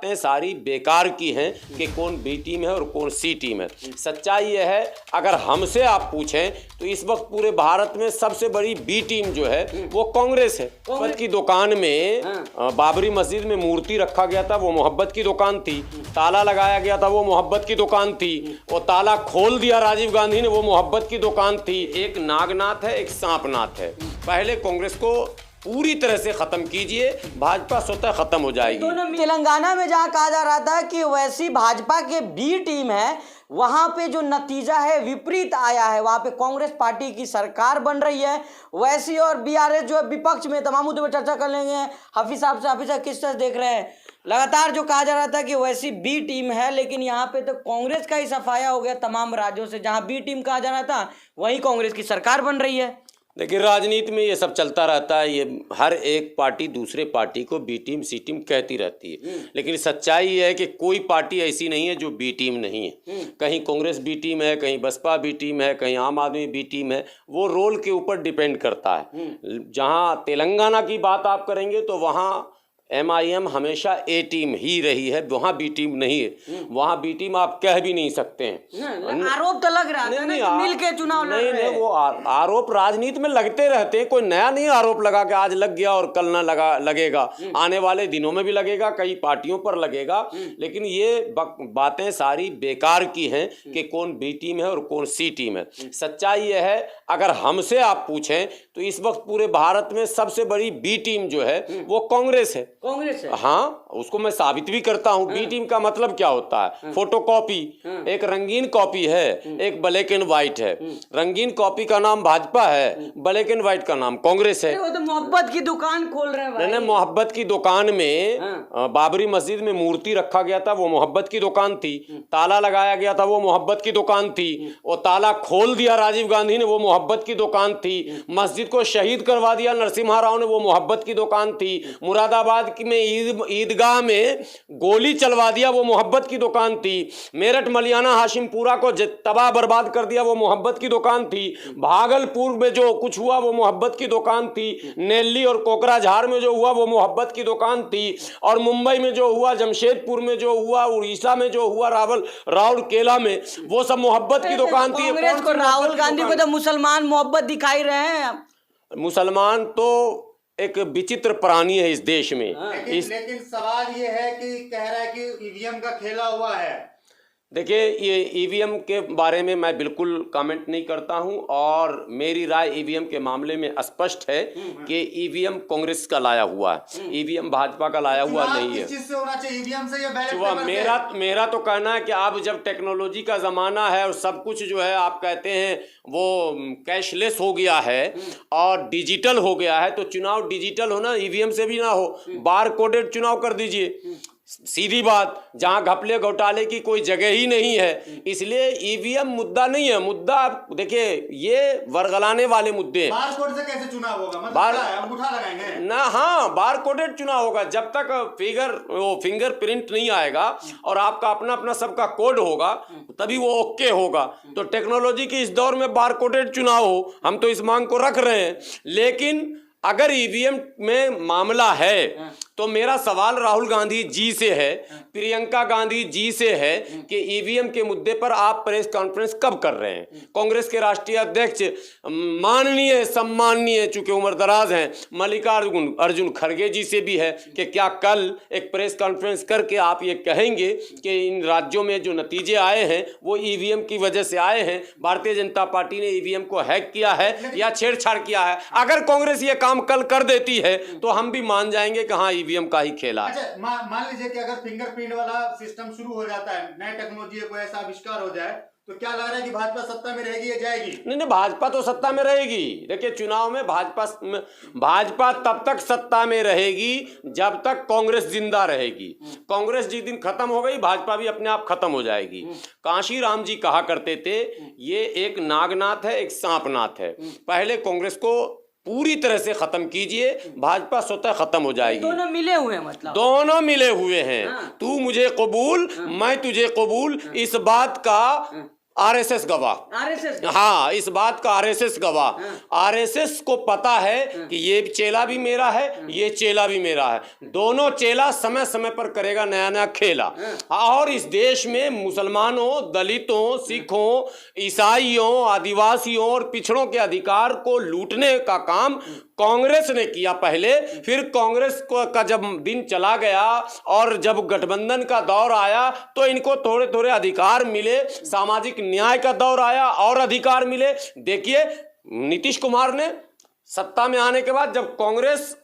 बातें सारी बेकार की हैं कि कौन बी टीम है और कौन सी टीम है। सच्चाई यह है, अगर हमसे आप पूछें तो इस वक्त पूरे भारत में सबसे बड़ी बी टीम जो है वो कांग्रेस है। मोहब्बत की दुकान में बाबरी मस्जिद में मूर्ति रखा गया था, वो मोहब्बत की दुकान थी। ताला लगाया गया था, वो मोहब्बत की दुकान थी। वो ताला खोल दिया राजीव गांधी ने, वो मोहब्बत की दुकान थी। एक नागनाथ है, एक सांपनाथ है। पहले कांग्रेस को पूरी तरह से खत्म कीजिए, भाजपा स्वतः खत्म हो जाएगी। तेलंगाना में जहां कहा जा रहा था कि वैसी भाजपा के बी टीम है, वहां पे जो नतीजा है विपरीत आया है। वहां पे कांग्रेस पार्टी की सरकार बन रही है वैसी, और बीआरएस जो है विपक्ष में। तमाम मुद्दों पर चर्चा कर लेंगे हाफिज साहब से। हाफिज साहब, किस तरह देख रहे हैं? लगातार जो कहा जा रहा था कि वैसी बी टीम है, लेकिन यहाँ पे तो कांग्रेस का ही सफाया हो गया तमाम राज्यों से। जहां बी टीम कहा जा रहा था वहीं कांग्रेस की सरकार बन रही है। देखिए, राजनीति में ये सब चलता रहता है। ये हर एक पार्टी दूसरे पार्टी को बी टीम सी टीम कहती रहती है, लेकिन सच्चाई ये है कि कोई पार्टी ऐसी नहीं है जो बी टीम नहीं है। कहीं कांग्रेस बी टीम है, कहीं बसपा बी टीम है, कहीं आम आदमी बी टीम है। वो रोल के ऊपर डिपेंड करता है। जहां तेलंगाना की बात आप करेंगे तो वहां MIM हमेशा ए टीम ही रही है, वहाँ बी टीम नहीं है। वहाँ बी टीम आप कह भी नहीं सकते हैं। आरोप तो लग रहा है ना मिल के चुनाव लड़ रहे हैं। नहीं, वो आरोप राजनीति में लगते रहते हैं। कोई नया नहीं आरोप लगा के आज लग गया और कल ना लगेगा। आने वाले दिनों में भी लगेगा, कई पार्टियों पर लगेगा। लेकिन ये बातें सारी बेकार की हैं कि कौन बी टीम है और कौन सी टीम है। सच्चाई यह है, अगर हमसे आप पूछें तो इस वक्त पूरे भारत में सबसे बड़ी बी टीम जो है वो कांग्रेस है। कांग्रेस है? हाँ, उसको मैं साबित भी करता हूँ। बी टीम का मतलब क्या होता है? Photo copy. एक रंगीन कॉपी है, एक ब्लैक एंड व्हाइट है। रंगीन कॉपी का नाम भाजपा है, ब्लैक एंड व्हाइट का नाम कांग्रेस है। वो तो मोहब्बत की दुकान खोल रहे हैं भाई। नहीं, मोहब्बत की दुकान में बाबरी मस्जिद में मूर्ति रखा गया था, वो मोहब्बत की दुकान थी। ताला लगाया गया था, वो मोहब्बत की दुकान थी। वो ताला खोल दिया राजीव गांधी ने, वो मोहब्बत की दुकान थी। मस्जिद को शहीद करवा दिया नरसिम्हा राव ने, वो मोहब्बत की दुकान थी। मुरादाबाद में ईदगाह में गोली चलवा दिया, वो मोहब्बत की दुकान थी। मेरठ मलियाना हाशिमपुरा को तबाह बर्बाद कर दिया, वो मोहब्बत की दुकान थी। भागलपुर में जो कुछ हुआ वो मोहब्बत की दुकान थी। नेल्ली और कोकराझार में जो हुआ वो मोहब्बत की दुकान थी। और मुंबई में जो हुआ, जमशेदपुर में जो हुआ, उड़ीसा में जो हुआ, राउरकेला में, वो सब मोहब्बत की दुकान थी। राहुल गांधी को तो मुसलमान मोहब्बत दिखाई रहे हैं। मुसलमान तो एक विचित्र प्राणी है इस देश में। लेकिन सवाल ये है कि कह रहा है कि ईवीएम का खेला हुआ है। देखिए, ये ईवीएम के बारे में मैं बिल्कुल कमेंट नहीं करता हूं, और मेरी राय ईवीएम के मामले में स्पष्ट है कि ईवीएम कांग्रेस का लाया हुआ है। ईवीएम भाजपा का लाया हुआ नहीं है। किस चीज से होना चाहिए, ईवीएम से या बैलेट पेपर से? मेरा तो कहना है कि अब जब टेक्नोलॉजी का जमाना है और सब कुछ जो है आप कहते हैं वो कैशलेस हो गया है और डिजिटल हो गया है, तो चुनाव डिजिटल हो ना, ईवीएम से भी ना हो, बार कोडेड चुनाव कर दीजिए। सीधी बात, जहां घपले घोटाले की कोई जगह ही नहीं है। इसलिए ईवीएम मुद्दा नहीं है। मुद्दा देखिए, ये वर्गलाने वाले मुद्दे हैं। बार कोड से कैसे चुनाव होगा? मतलब अंगूठा लगाएंगे ना? हाँ, बार कोडेड चुनाव होगा। जब तक फिंगर प्रिंट नहीं आएगा और आपका अपना अपना सबका कोड होगा तभी वो ओके होगा। तो टेक्नोलॉजी के इस दौर में बार कोडेड चुनाव हो, हम तो इस मांग को रख रहे हैं। लेकिन अगर ईवीएम में मामला है तो मेरा सवाल राहुल गांधी जी से है, प्रियंका गांधी जी से है कि ईवीएम के मुद्दे पर आप प्रेस कॉन्फ्रेंस कब कर रहे हैं? कांग्रेस के राष्ट्रीय अध्यक्ष माननीय सम्माननीय, चूंकि उम्र दराज हैं, मल्लिकार्जुन खड़गे जी से भी है कि क्या कल एक प्रेस कॉन्फ्रेंस करके आप ये कहेंगे कि इन राज्यों में जो नतीजे आए हैं वो ईवीएम की वजह से आए हैं, भारतीय जनता पार्टी ने ईवीएम को हैक किया है या छेड़छाड़ किया है? अगर कांग्रेस ये काम कल कर देती है तो हम भी मान जाएंगे कि हाँ, ईवीएम का ही खेला है। अच्छा, मान लीजिए कि अगर फिंगरप्रिंट वाला सिस्टम शुरू हो जाता है, नए टेक्नोलॉजी को ऐसा आविष्कार हो जाए, तो क्या लग रहा है कि भाजपा सत्ता में रहेगी या जाएगी? नहीं, भाजपा तो सत्ता में रहेगी। देखिए, चुनाव में भाजपा तब तक सत्ता में रहेगी जब तक कांग्रेस जिंदा रहेगी। कांग्रेस जिस दिन खत्म हो गई, भाजपा भी अपने आप खत्म हो जाएगी। कांशी राम जी कहा करते थे, ये एक नागनाथ है, एक सांपनाथ है। पहले कांग्रेस को पूरी तरह से खत्म कीजिए, भाजपा स्वतः खत्म हो जाएगी। दोनों मिले हुए हैं, मतलब दोनों मिले हुए हैं। तू मुझे कबूल, मैं तुझे कबूल, इस बात का आरएसएस गवाह। आरएसएस हाँ, इस बात का आरएसएस गवाह। आरएसएस को पता है कि ये चेला भी मेरा है, ये चेला भी मेरा है, दोनों चेला समय समय पर करेगा नया नया खेला। और इस देश में मुसलमानों, दलितों, सिखों, ईसाइयों, आदिवासियों और पिछड़ों के अधिकार को लूटने का काम कांग्रेस ने किया पहले। फिर कांग्रेस का जब दिन चला गया और जब गठबंधन का दौर आया तो इनको थोड़े थोड़े अधिकार मिले, सामाजिक न्याय का दौर आया और अधिकार मिले। देखिए, नीतीश कुमार ने सत्ता में आने के बाद जब कांग्रेस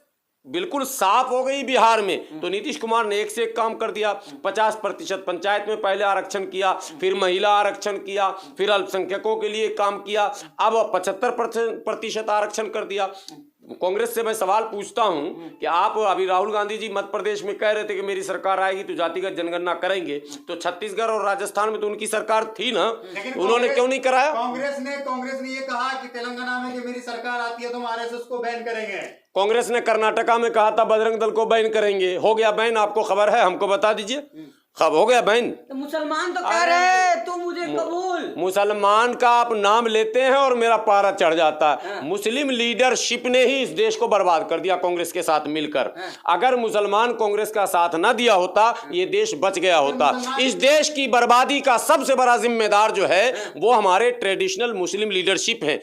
बिल्कुल साफ हो गई बिहार में, तो नीतीश कुमार ने एक से एक काम कर दिया। 50% पंचायत में पहले आरक्षण किया, फिर महिला आरक्षण किया, फिर अल्पसंख्यकों के लिए काम किया, अब 75% आरक्षण कर दिया। कांग्रेस से मैं सवाल पूछता हूं कि आप अभी राहुल गांधी जी मध्य प्रदेश में कह रहे थे कि मेरी सरकार आएगी तो जातिगत जनगणना करेंगे, तो छत्तीसगढ़ और राजस्थान में तो उनकी सरकार थी ना, उन्होंने क्यों नहीं कराया? कांग्रेस ने ये कहा कि तेलंगाना में कि मेरी सरकार आती है तो हम आरएसएस को बैन करेंगे। कांग्रेस ने कर्नाटका में कहा था बजरंग दल को बैन करेंगे, हो गया बैन? आपको खबर है? हमको बता दीजिए, कब हो गया बैन? तो मुसलमान तो कह रहे हैं तू मुझे कबूल। मुसलमान का आप नाम लेते हैं और मेरा पारा चढ़ जाता है। मुस्लिम लीडरशिप ने ही इस देश को बर्बाद कर दिया कांग्रेस के साथ मिलकर। अगर मुसलमान कांग्रेस का साथ न दिया होता, ये देश बच गया होता। इस देश की बर्बादी का सबसे बड़ा जिम्मेदार जो है वो हमारे ट्रेडिशनल मुस्लिम लीडरशिप है।